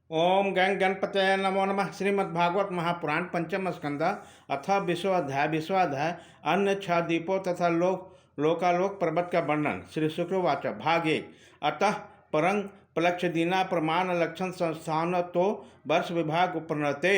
ओम गंग गणपतये नमो नमः। श्रीमद्भागवत महापुराण पंचम स्कंद अथ विश्वाध्याय अन्य छह दीपों तथा लोकालोक पर्वत का वर्णन। श्री शुक्रवाच भाग एक। अतः परंग पलक्ष दीना प्रमाण लक्षण संस्थान तो वर्ष विभाग उपनते।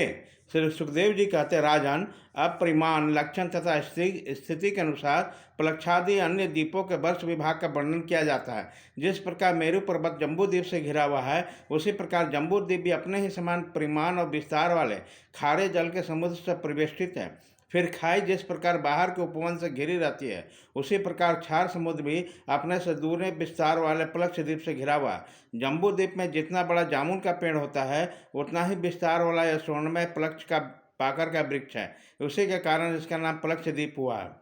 श्री सुखदेव जी कहते, राजन, अपरिमाण लक्षण तथा स्थिति के अनुसार पलक्षादि अन्य द्वीपों के वर्ष विभाग का वर्णन किया जाता है। जिस प्रकार मेरु पर्वत जम्बू द्वीप से घिरा हुआ है, उसी प्रकार जम्बू द्वीप भी अपने ही समान परिमाण और विस्तार वाले खारे जल के समुद्र से परिवेष्टित है। फिर खाई जिस प्रकार बाहर के उपवन से घिरी रहती है, उसी प्रकार क्षार समुद्र भी अपने से दूर विस्तार वाले पलक्ष द्वीप से घिरा हुआ है। जम्बू द्वीप में जितना बड़ा जामुन का पेड़ होता है, उतना ही विस्तार वाला यह स्वर्णमय पलक्ष का पाकर का वृक्ष है। उसी के कारण इसका नाम पलक्ष द्वीप हुआ है।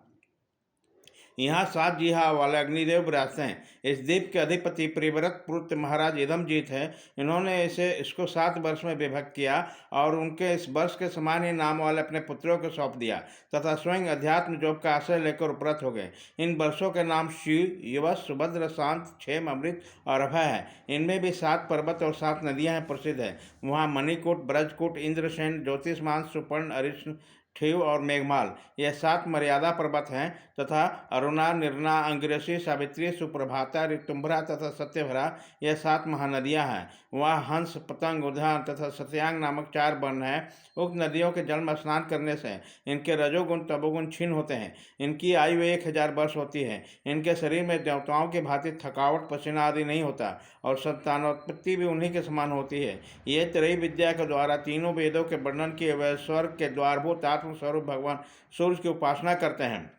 यहाँ 7 जिहा वाले अग्निदेव विराजते हैं। इस द्वीप के अधिपति प्रियव्रत पुत्र महाराज इदमजीत है। इन्होंने इसको 7 वर्ष में विभक्त किया और उनके इस वर्ष के समान ही नाम वाले अपने पुत्रों को सौंप दिया तथा स्वयं अध्यात्म जोग का आश्रय लेकर उपरत हो गए। इन वर्षों के नाम शिव, युवस, सुभद्र, शांत, क्षेम, अमृत और अभय है। इनमें भी 7 पर्वत और 7 नदियाँ हैं प्रसिद्ध है। वहाँ मणिकूट, ब्रजकूट, इंद्रसेन, ज्योतिषमान, सुपर्ण, अरिष्ण, ठेव और मेघमाल, यह 7 मर्यादा पर्वत हैं तथा अरुणा, निर्णा, अंगिरसी, सावित्री, सुप्रभाता, ऋतुम्भरा तथा सत्यभरा, यह 7 महानदियां हैं। वहाँ हंस, पतंग, उद्यान तथा सत्यांग नामक 4 वन हैं। उक्त नदियों के जल में स्नान करने से इनके रजोगुण तमोगुण क्षीण होते हैं। इनकी आयु 1000 वर्ष होती है। इनके शरीर में देवताओं की भांति थकावट, पसीना आदि नहीं होता और संतानोत्पत्ति भी उन्हीं के समान होती है। ये त्रयी विद्या के द्वारा तीनों वेदों के वर्णन किए हुए स्वर्ग के द्वारभूत स्वरूप भगवान सूर्य की उपासना करते हैं।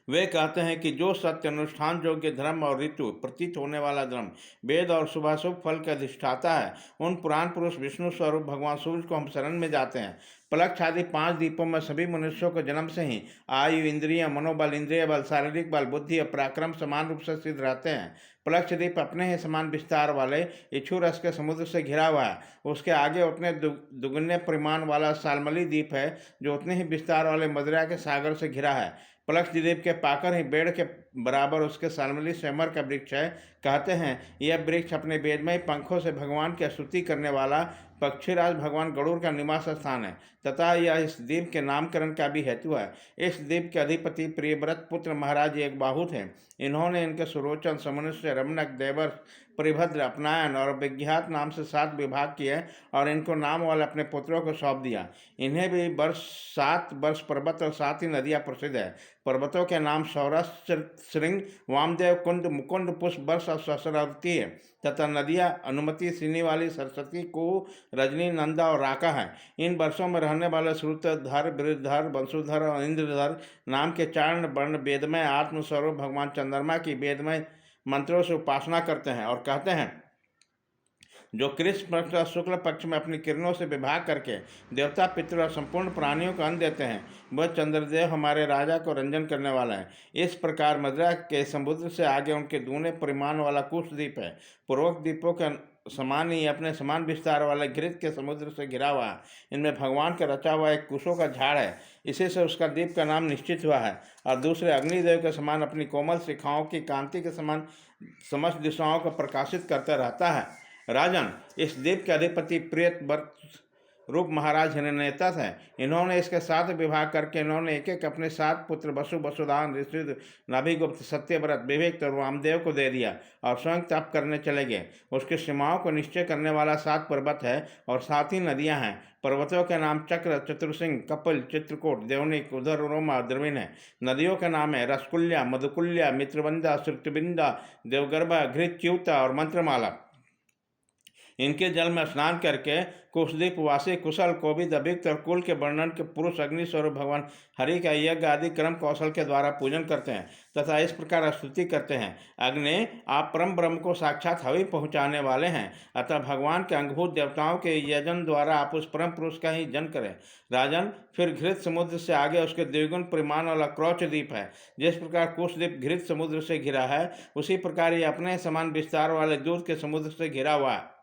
वे कहते हैं कि जो सत्य, अनुष्ठान योग्य धर्म और ऋतु प्रतीत होने वाला धर्म, वेद और शुभाशुभ फल के अधिष्ठाता है, उन पुराण पुरुष विष्णु स्वरूप भगवान सूर्य को हम शरण में जाते हैं। पलक्ष आदि 5 द्वीपों में सभी मनुष्यों को जन्म से ही आयु, इंद्रिय, मनोबल, इंद्रिय बल, शारीरिक बल, बुद्धि और पराक्रम समान रूप से सिद्ध रहते हैं। पलक्ष द्वीप अपने ही समान विस्तार वाले इच्छू रस के समुद्र से घिरा हुआ है। उसके आगे उतने दुगुने परिमाण वाला सालमली द्वीप है, जो उतने ही विस्तार वाले मदिरा के सागर से घिरा है। पलक्ष द्वीप के पाकर ही बेड़ के बराबर उसके सालमली स्वयंवर का वृक्ष है। कहते हैं यह वृक्ष अपने वेदमय पंखों से भगवान की स्तुति करने वाला पक्षीराज भगवान गरुड़ का निवास स्थान है तथा यह इस द्वीप के नामकरण का भी हेतु है। इस द्वीप के अधिपति प्रियव्रत पुत्र महाराज एक बाहु थे। इन्होंने इनके सुरोचन, समनुष्य, रमणक, देवर, परिभद्र, अपनायन और विज्ञात नाम से 7 विभाग किए और इनको नाम वाले अपने पुत्रों को सौंप दिया। इन्हें भी 7 वर्ष पर्वत और 7 ही नदियाँ प्रसिद्ध है। पर्वतों के नाम सौरस्त्र, श्रृंग, वामदेव, कुंड, मुकुंद, पुष्प, वर्ष और सहस्रावती है तथा नदियाँ अनुमति, श्रीनिवाली, सरस्वती, को, रजनी, नंदा और राका है। इन वर्षों में रहने वाले श्रुतधर, वृद्धर, वंशुधर और इंद्रधर नाम के 4 वर्ण वेदमय आत्मस्वरूप भगवान चंद्रमा की वेदमय मंत्रों से उपासना करते हैं और कहते हैं, जो कृष्ण पक्ष और शुक्ल पक्ष में अपनी किरणों से विभाग करके देवता, पितृ और संपूर्ण प्राणियों को अन्न देते हैं, वह चंद्रदेव हमारे राजा को रंजन करने वाला है। इस प्रकार मदिरा के समुद्र से आगे उनके दूने परिमाण वाला कुश द्वीप है। पूर्वोक्त द्वीपों के समान ही अपने समान विस्तार वाले घृत के समुद्र से घिरा हुआ है। इनमें भगवान का रचा हुआ एक कुशों का झाड़ है, इसी से उसका द्वीप का नाम निश्चित हुआ है। और दूसरे अग्निदेव के समान अपनी कोमल शिखाओं की कांति के समान समस्त दिशाओं को प्रकाशित करता रहता है। राजन, इस द्वीप के अधिपति प्रियव्रत रूप महाराज हिरण्यता थे। इन्होंने इसके 7 विभाग करके इन्होंने एक एक अपने 7 पुत्र वसु, वसुदान, ऋषि, नाभिगुप्त, सत्यव्रत, विवेक और वामदेव को दे दिया और स्वयं तप करने चले गए। उसकी सीमाओं को निश्चय करने वाला 7 पर्वत है और 7 ही नदियां हैं। पर्वतों के नाम चक्र, चतुर्सिंह, कपिल, चित्रकूट, देवनिक, उदर, रोमा, द्रविण है। नदियों के नाम है रसकुल्या, मधुकुल्या, मित्रबंधा, श्रुतबिंदा, देवगर्भा, घृत, च्युता और मंत्रमाला। इनके जल में स्नान करके कुशदीप वासी कुशल, कोविद, अभिक्त और कुल के वर्णन के पुरुष अग्नि स्वरूप भगवान हरि का यज्ञ आदि क्रम कौशल के द्वारा पूजन करते हैं तथा इस प्रकार स्तुति करते हैं, अग्नि, आप परम ब्रह्म को साक्षात हवि पहुँचाने वाले हैं, अतः भगवान के अंगभूत देवताओं के यजन द्वारा आप उस परम पुरुष का ही जन करें। राजन, फिर घृत समुद्र से आगे उसके द्विगुण परिमाण वाला क्रौच द्वीप है। जिस प्रकार कुशद्वीप घृत समुद्र से घिरा है, उसी प्रकार ये अपने समान विस्तार वाले दूध के समुद्र से घिरा हुआ है।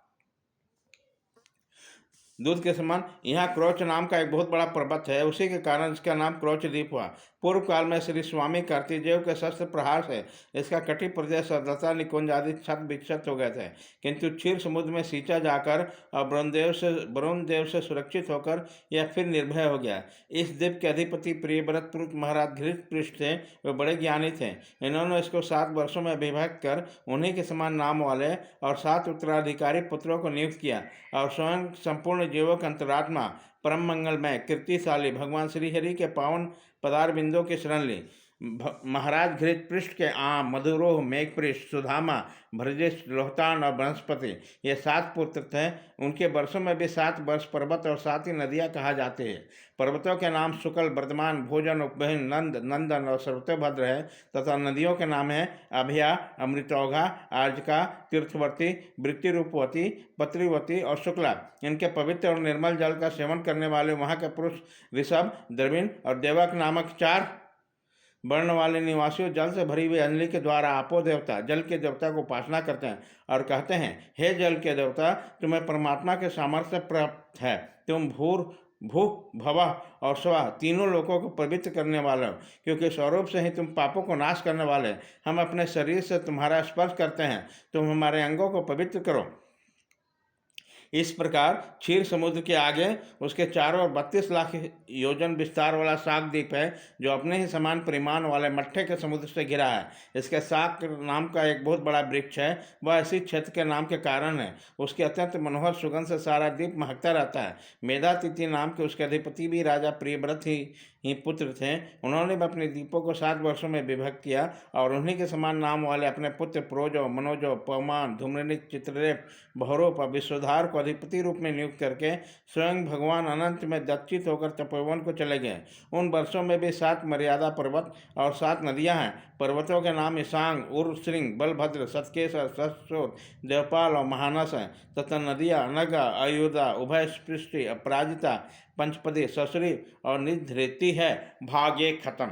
दूध के समान। यहाँ क्रोच नाम का एक बहुत बड़ा पर्वत है, उसी के कारण इसका नाम क्रोच द्वीप हुआ। पूर्व काल में श्री स्वामी कार्तिजेय के शस्त्र प्रहार से इसका कटिप प्रदेश और लता निकुंज आदि छत विक्षत हो गए थे, किंतु क्षीर समुद्र में सींचा जाकर और वरुण देव से सुरक्षित होकर यह फिर निर्भय हो गया। इस द्वीप के अधिपति प्रियव्रत महाराज घृतपृष्ठ थे। वे बड़े ज्ञानी थे। इन्होंने इसको 7 वर्षों में विभक्त कर उन्हीं के समान नाम वाले और 7 उत्तराधिकारी पुत्रों को नियुक्त किया और स्वयं संपूर्ण जीवों का अंतरात्मा परम मंगलमय कीर्तिशाली भगवान श्रीहरि के पावन पदार बिंदों की शरण ली। महाराज घृतपृष्ठ के आम, मधुरोह, मेघपृष्ठ, सुधामा, भरजिष्ठ, लोहतान और बृहस्पति ये 7 पुत्र थे। उनके वर्षों में भी 7 वर्ष पर्वत और 7 ही नदियाँ कहा जाते हैं। पर्वतों के नाम शुक्ल, वर्धमान, भोजन, उपबहिन, नंद, नंदन और सर्वतोभद्र है तथा नदियों के नाम है अभया, अमृतौघा, आर्जका, तीर्थवर्ती, वृत्तिरूपवती, पत्रीवती और शुक्ला। इनके पवित्र और निर्मल जल का सेवन करने वाले वहाँ के पुरुष ऋषभ, द्रविण और देवक नामक 4 वर्ण वाले निवासियों जल से भरी हुई अंजलि के द्वारा आपो देवता, जल के देवता को उपासना करते हैं और कहते हैं, हे जल के देवता, तुम्हें परमात्मा के सामर्थ्य प्राप्त है। तुम भू भवः और स्वः तीनों लोगों को पवित्र करने वाले हो, क्योंकि स्वरूप से ही तुम पापों को नाश करने वाले। हम अपने शरीर से तुम्हारा स्पर्श करते हैं, तुम हमारे अंगों को पवित्र करो। इस प्रकार क्षीर समुद्र के आगे उसके चारों ओर 32 लाख योजन विस्तार वाला शाक द्वीप है, जो अपने ही समान परिमाण वाले मट्ठे के समुद्र से घिरा है। इसके शाक नाम का एक बहुत बड़ा वृक्ष है, वह इसी क्षेत्र के नाम के कारण है। उसके अत्यंत मनोहर सुगंध से सारा द्वीप महकता रहता है। मेधातिथि नाम के उसके अधिपति भी राजा प्रियव्रत ही पुत्र थे। उन्होंने भी अपने द्वीपों को 7 वर्षों में विभक्त किया और उन्हीं के समान नाम वाले अपने पुत्र प्रोजो, मनोजो, पवमान, धूम्रनिक, चित्रलेप, बहुरूप और विश्वधार को अधिपति रूप में नियुक्त करके स्वयं भगवान अनंत में दक्षित होकर तपोवन को चले गए। उन वर्षों में भी 7 मर्यादा पर्वत और 7 नदियां हैं। पर्वतों के नाम ईशांग, उर्वश्रृंग, बलभद्र, सतकेश्वर, सतशोध, देवपाल और महानस हैं तथा नदियाँ अनगा, अयुधा, उभय स्पृष्टि, अपराजिता, पंचपदी, ससुरी और निधृति है। भाग 1 खत्म।